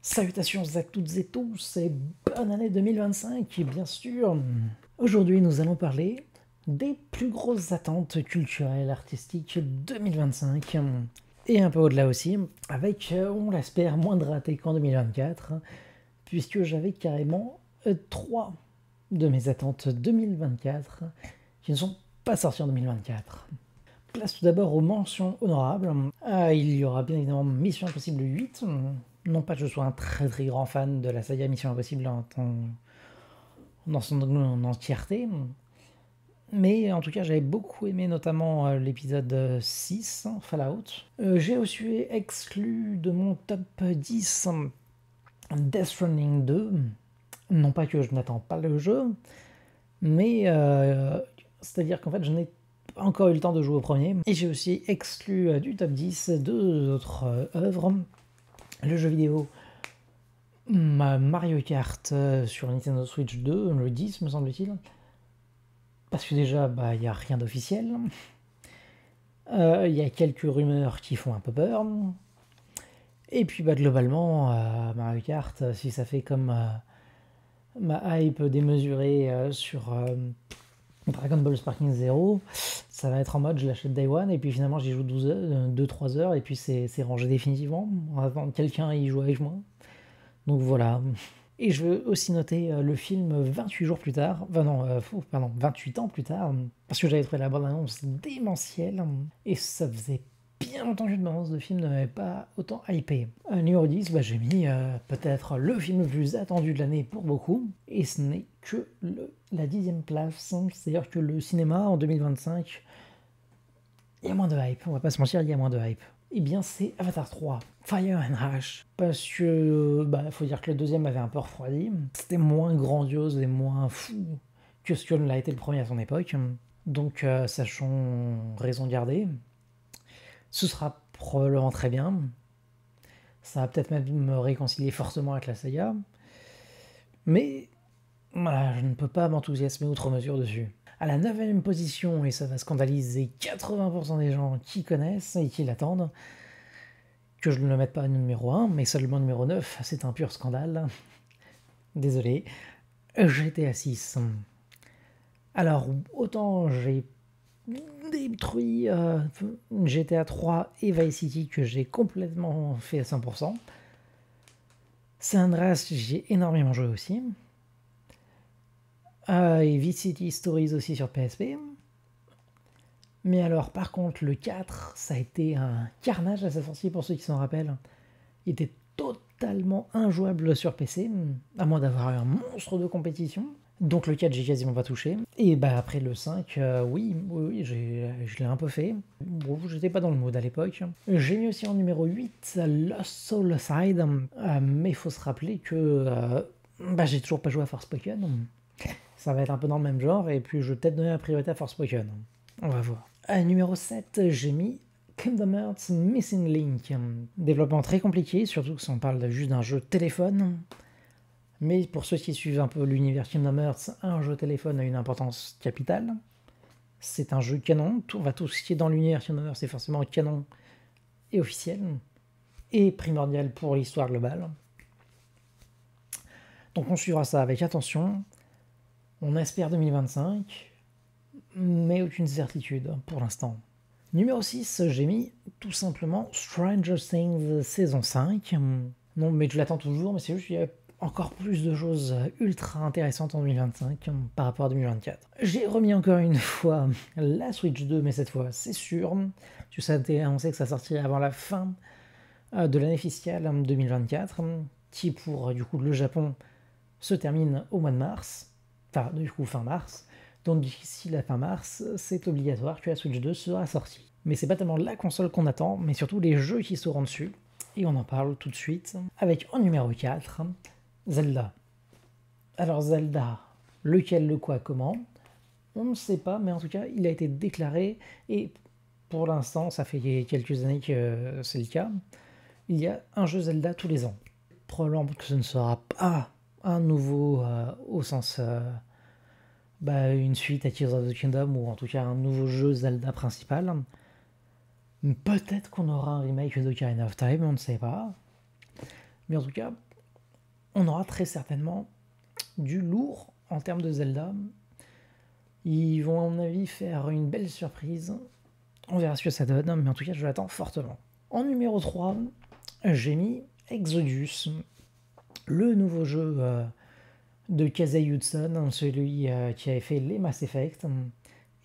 Salutations à toutes et tous et bonne année 2025, et bien sûr. Aujourd'hui, nous allons parler des plus grosses attentes culturelles, artistiques 2025, et un peu au-delà aussi, avec, on l'espère, moins de ratés qu'en 2024, puisque j'avais carrément trois de mes attentes 2024 qui ne sont pas sorties en 2024. Place tout d'abord aux mentions honorables. Il y aura bien évidemment Mission Impossible 8. Non pas que je sois un très très grand fan de la saga Mission Impossible dans son entièreté, mais en tout cas j'avais beaucoup aimé notamment l'épisode 6, Fallout. J'ai aussi exclu de mon top 10 Death Stranding 2. Non pas que je n'attends pas le jeu, mais c'est-à-dire qu'en fait je n'ai pas encore eu le temps de jouer au premier. Et j'ai aussi exclu du top 10 deux autres œuvres. Le jeu vidéo Mario Kart sur Nintendo Switch 2, le 10 me semble-t-il. Parce que déjà, il n'y a rien d'officiel. Il y a quelques rumeurs qui font un peu peur. Et puis globalement, Mario Kart, si ça fait comme ma hype démesurée sur Dragon Ball Sparking Zero, ça va être en mode je l'achète Day One et puis finalement j'y joue 2-3 heures et puis c'est rangé définitivement. On va attendre quelqu'un y joue avec moi. Donc voilà. Et je veux aussi noter le film 28 jours plus tard, enfin non, pardon, 28 ans plus tard, parce que j'avais trouvé la bande-annonce démentielle, et ça faisait bien longtemps qu'une bande-annonce de film ne m'avait pas autant hypé. Numéro 10, j'ai mis peut-être le film le plus attendu de l'année pour beaucoup, et ce n'est que la 10e place, c'est-à-dire que le cinéma en 2025, il y a moins de hype, on va pas se mentir, il y a moins de hype. Eh bien, c'est Avatar 3, Fire and Ash. Parce que, faut dire que le deuxième m'avait un peu refroidi. C'était moins grandiose et moins fou que ce que l'a été le premier à son époque. Donc, sachons raison garder. Ce sera probablement très bien. Ça va peut-être même me réconcilier fortement avec la saga. Mais, voilà, je ne peux pas m'enthousiasmer outre mesure dessus. À la 9e position, et ça va scandaliser 80% des gens qui connaissent et qui l'attendent, que je ne le mette pas numéro 1, mais seulement numéro 9, c'est un pur scandale. Désolé. GTA 6. Alors, autant j'ai détruit GTA 3 et Vice City que j'ai complètement fait à 100%. San Andreas, j'ai énormément joué aussi. Et Vice City Stories aussi sur PSP. Mais alors, par contre, le 4, ça a été un carnage à sa sortie pour ceux qui s'en rappellent. Il était totalement injouable sur PC, à moins d'avoir un monstre de compétition. Donc le 4, j'ai quasiment pas touché. Et après le 5, oui, je l'ai un peu fait. Bon, j'étais pas dans le mood à l'époque. J'ai mis aussi en numéro 8 Lost Soul Side, mais il faut se rappeler que j'ai toujours pas joué à Forspoken. Ça va être un peu dans le même genre, et puis je vais peut-être donner la priorité à Forspoken. On va voir. Numéro 7, j'ai mis Kingdom Hearts Missing Link. Développement très compliqué, surtout que si on parle juste d'un jeu téléphone. Mais pour ceux qui suivent un peu l'univers Kingdom Hearts, un jeu téléphone a une importance capitale. C'est un jeu canon. Tout ce qui est dans l'univers Kingdom Hearts, c'est forcément canon et officiel. Et primordial pour l'histoire globale. Donc on suivra ça avec attention. On espère 2025, mais aucune certitude pour l'instant. Numéro 6, j'ai mis tout simplement Stranger Things saison 5. Non, mais je l'attends toujours, mais c'est juste qu'il y a encore plus de choses ultra intéressantes en 2025 par rapport à 2024. J'ai remis encore une fois la Switch 2, mais cette fois c'est sûr. Tu sais, on sait que ça sortirait avant la fin de l'année fiscale 2024, qui pour du coup le Japon se termine au mois de mars, enfin du coup fin mars. Donc d'ici la fin mars, c'est obligatoire que la Switch 2 sera sortie. Mais c'est pas tellement la console qu'on attend, mais surtout les jeux qui seront dessus. Et on en parle tout de suite avec en numéro 4, Zelda. Alors Zelda, lequel, le quoi, comment, on ne sait pas, mais en tout cas il a été déclaré, et pour l'instant ça fait quelques années que c'est le cas, il y a un jeu Zelda tous les ans. Probablement que ce ne sera pas un nouveau au sens une suite à Tears of the Kingdom, ou en tout cas un nouveau jeu Zelda principal. Peut-être qu'on aura un remake de Ocarina of Time, on ne sait pas. Mais en tout cas, on aura très certainement du lourd en termes de Zelda. Ils vont, à mon avis, faire une belle surprise. On verra ce que ça donne, mais en tout cas, je l'attends fortement. En numéro 3, j'ai mis Exodus, le nouveau jeu de Casey Hudson, celui qui avait fait les Mass Effect.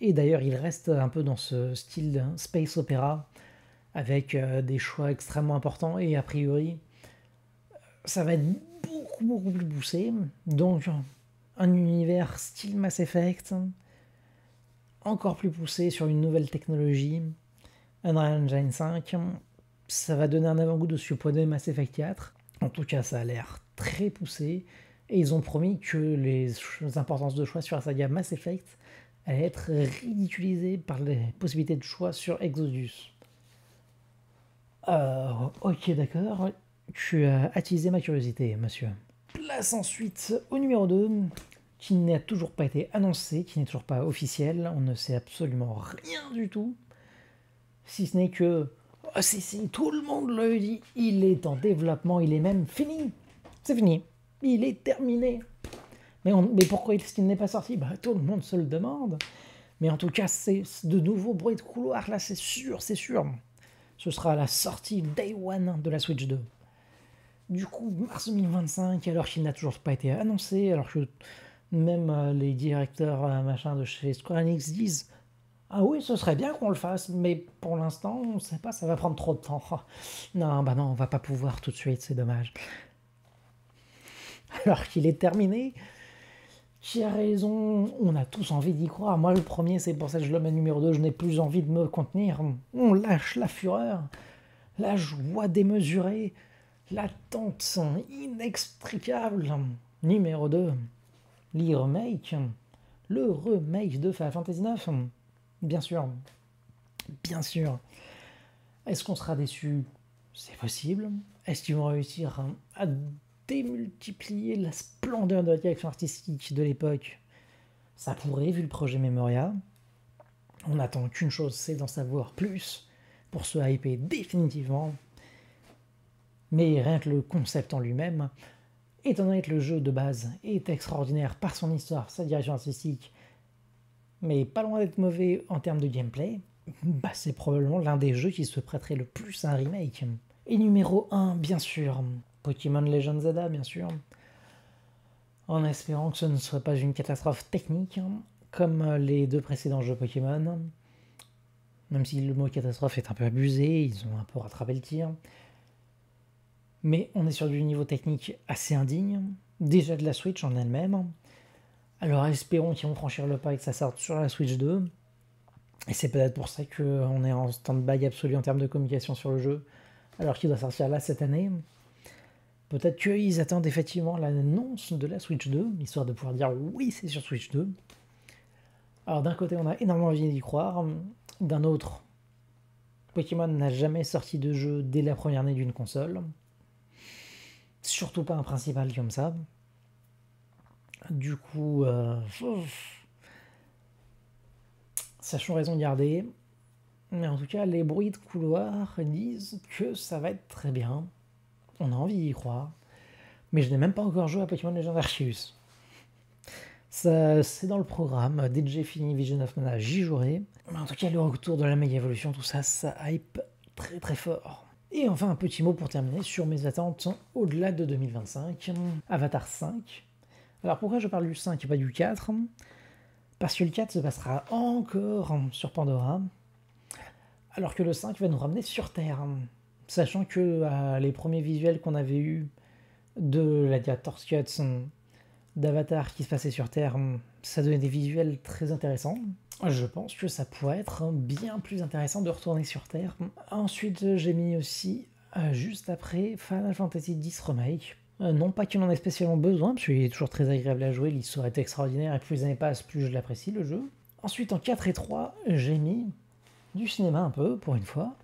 Et d'ailleurs, il reste un peu dans ce style space opéra, avec des choix extrêmement importants, et a priori, ça va être beaucoup plus poussé. Donc, un univers style Mass Effect, encore plus poussé sur une nouvelle technologie, Unreal Engine 5, ça va donner un avant-goût de ce que pourrait donner Mass Effect 4. En tout cas, ça a l'air très poussé, et ils ont promis que les importances de choix sur la saga Mass Effect allaient être ridiculisées par les possibilités de choix sur Exodus. Ok, d'accord, tu as attisé ma curiosité, monsieur. Place ensuite au numéro 2, qui n'a toujours pas été annoncé, qui n'est toujours pas officiel, on ne sait absolument rien du tout, si ce n'est que, oh, si, tout le monde le dit, il est en développement, il est même fini, c'est fini, il est terminé. Mais pourquoi il n'est pas sorti? Bah, tout le monde se le demande, mais en tout cas, c'est de nouveaux bruits de couloir, là, c'est sûr, c'est sûr. Ce sera la sortie Day One de la Switch 2. Du coup, mars 2025, alors qu'il n'a toujours pas été annoncé, alors que même les directeurs machin de chez Square Enix disent ah oui, ce serait bien qu'on le fasse, mais pour l'instant, on ne sait pas, ça va prendre trop de temps. Non, bah non, on va pas pouvoir tout de suite, c'est dommage. Alors qu'il est terminé, qui a raison, on a tous envie d'y croire. Moi, le premier, c'est pour ça que je le mets numéro 2, je n'ai plus envie de me contenir. On lâche la fureur, la joie démesurée, l'attente inextricable. Numéro 2, le remake de Final Fantasy IX. Bien sûr, bien sûr. Est-ce qu'on sera déçu? C'est possible. Est-ce qu'ils vont réussir à démultiplier la splendeur de la direction artistique de l'époque? Ça pourrait, vu le projet Memoria. On n'attend qu'une chose, c'est d'en savoir plus pour se hyper définitivement. Mais rien que le concept en lui-même, étant donné que le jeu de base est extraordinaire par son histoire, sa direction artistique, mais pas loin d'être mauvais en termes de gameplay, bah c'est probablement l'un des jeux qui se prêterait le plus à un remake. Et numéro 1, bien sûr, Pokémon Legends Zelda, bien sûr, en espérant que ce ne soit pas une catastrophe technique, comme les deux précédents jeux Pokémon, même si le mot catastrophe est un peu abusé, ils ont un peu rattrapé le tir. Mais on est sur du niveau technique assez indigne, déjà de la Switch en elle-même. Alors espérons qu'ils vont franchir le pas et que ça sorte sur la Switch 2. Et c'est peut-être pour ça qu'on est en stand-by absolu en termes de communication sur le jeu, alors qu'il doit sortir là cette année. Peut-être qu'ils attendent effectivement l'annonce de la Switch 2, histoire de pouvoir dire oui, c'est sur Switch 2. Alors d'un côté, on a énormément envie d'y croire. D'un autre, Pokémon n'a jamais sorti de jeu dès la première année d'une console. Surtout pas un principal comme ça. Du coup, sachons raison garder. Mais en tout cas, les bruits de couloir disent que ça va être très bien. On a envie d'y croire. Mais je n'ai même pas encore joué à Pokémon Legends Arceus. Ça, c'est dans le programme. Dès que j'ai fini Vision of Mana, j'y jouerai. Mais en tout cas, le retour de la méga évolution, tout ça, ça hype très très fort. Et enfin, un petit mot pour terminer sur mes attentes au-delà de 2025. Avatar 5. Alors pourquoi je parle du 5 et pas du 4? Parce que le 4 se passera encore sur Pandora, alors que le 5 va nous ramener sur Terre. Sachant que les premiers visuels qu'on avait eus de la Director's Cut d'Avatar qui se passait sur Terre, ça donnait des visuels très intéressants. Je pense que ça pourrait être bien plus intéressant de retourner sur Terre. Ensuite, j'ai mis aussi, juste après, Final Fantasy X Remake. Non pas qu'il en ait spécialement besoin, parce qu'il est toujours très agréable à jouer, l'histoire est extraordinaire, et plus les années passent, plus je l'apprécie, le jeu. Ensuite, en 4 et 3, j'ai mis du cinéma un peu, pour une fois.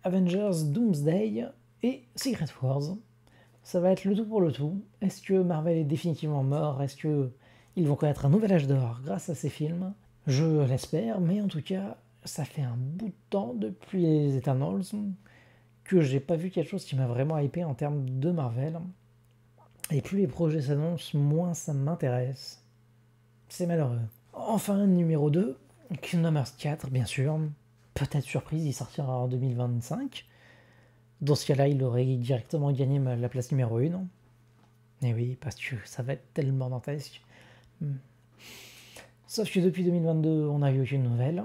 Avengers Doomsday et Secret Wars. Ça va être le tout pour le tout. Est-ce que Marvel est définitivement mort? Est-ce qu'ils vont connaître un nouvel âge d'or grâce à ces films? Je l'espère, mais en tout cas, ça fait un bout de temps depuis les Eternals que j'ai pas vu quelque chose qui m'a vraiment hypé en termes de Marvel. Et plus les projets s'annoncent, moins ça m'intéresse. C'est malheureux. Enfin, numéro 2, Kingdom Hearts 4, bien sûr. Peut-être surprise, il sortira en 2025. Dans ce cas-là, il aurait directement gagné la place numéro 1. Et oui, parce que ça va être tellement dantesque. Sauf que depuis 2022, on n'a eu aucune nouvelle.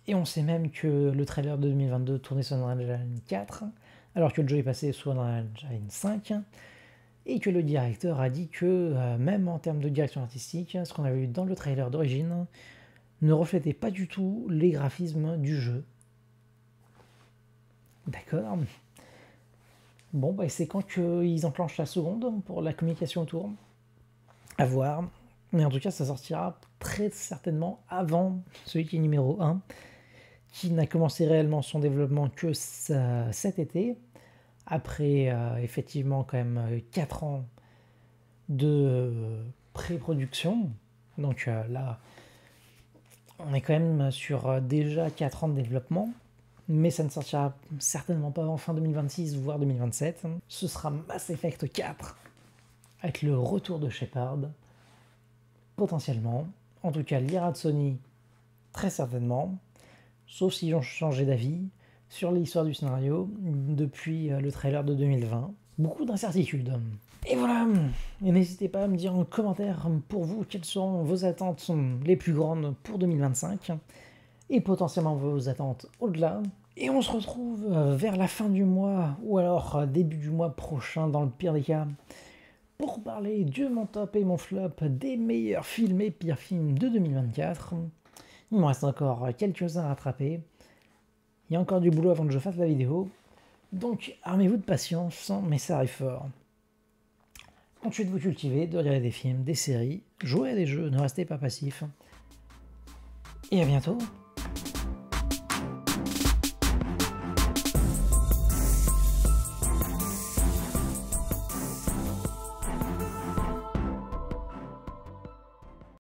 Et on sait même que le trailer de 2022 tournait sur Unreal Engine 4, alors que le jeu est passé sur Unreal Engine 5, et que le directeur a dit que, même en termes de direction artistique, ce qu'on avait vu dans le trailer d'origine ne reflétait pas du tout les graphismes du jeu. D'accord. Bon, bah c'est quand qu'ils enclenchent la seconde pour la communication autour. À voir. Mais en tout cas, ça sortira très certainement avant celui qui est numéro 1, qui n'a commencé réellement son développement que cet été, après effectivement quand même 4 ans de pré-production. Donc là, on est quand même sur déjà 4 ans de développement, mais ça ne sortira certainement pas avant fin 2026, voire 2027. Ce sera Mass Effect 4, avec le retour de Shepard, potentiellement. En tout cas, l'IRA de Sony, très certainement, sauf s'ils ont changé d'avis sur l'histoire du scénario depuis le trailer de 2020. Beaucoup d'incertitudes. Et voilà, et n'hésitez pas à me dire en commentaire pour vous quelles sont vos attentes les plus grandes pour 2025 et potentiellement vos attentes au-delà. Et on se retrouve vers la fin du mois ou alors début du mois prochain dans le pire des cas pour parler de mon top et mon flop des meilleurs films et pires films de 2024. Il me reste encore quelques-uns à rattraper. Il y a encore du boulot avant que je fasse la vidéo. Donc armez-vous de patience, mais ça arrive fort. Continuez de vous cultiver, de regarder des films, des séries, jouez à des jeux, ne restez pas passifs. Et à bientôt.